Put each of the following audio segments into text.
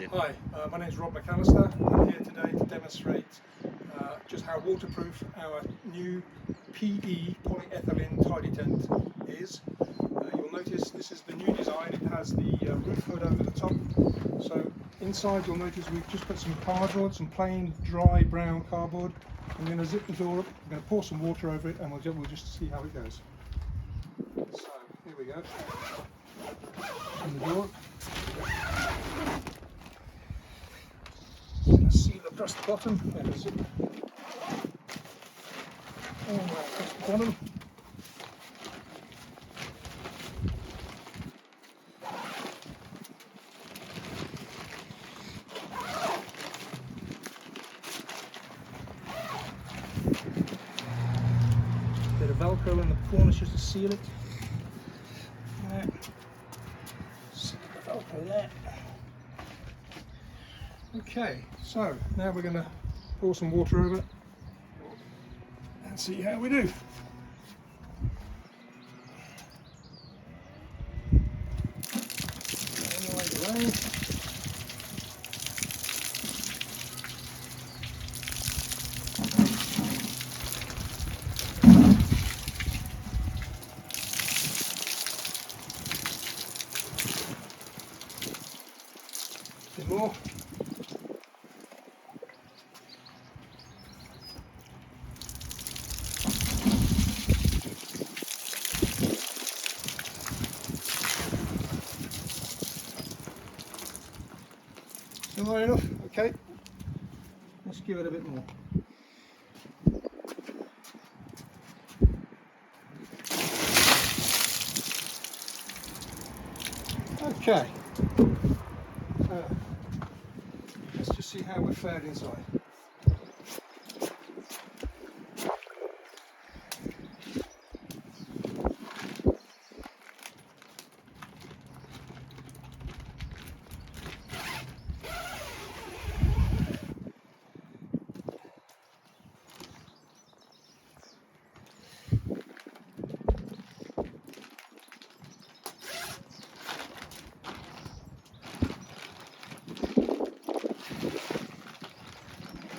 Hi, my name is Rob McAllister. I'm here today to demonstrate just how waterproof our new PE polyethylene TidyTent is. You'll notice this is the new design. It has the roof hood over the top. So inside you'll notice we've just put some cardboard, some plain dry brown cardboard. I'm going to zip the door up, I'm going to pour some water over it and we'll just see how it goes. So here we go. Open the door. Seal across the bottom, and a zip all the way across the bottom. Bit of Velcro in the corners just to seal it. There. Seal the Velcro there. Okay, so now we're going to pour some water over it and see how we do. A bit more. Still not enough? Okay, let's give it a bit more. Okay, let's just see how we're fared inside.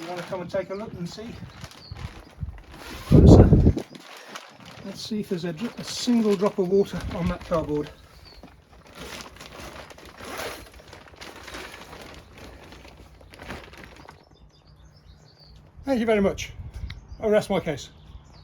You want to come and take a look and see closer? Let's see if there's a single drop of water on that cardboard. Thank you very much. I'll rest my case.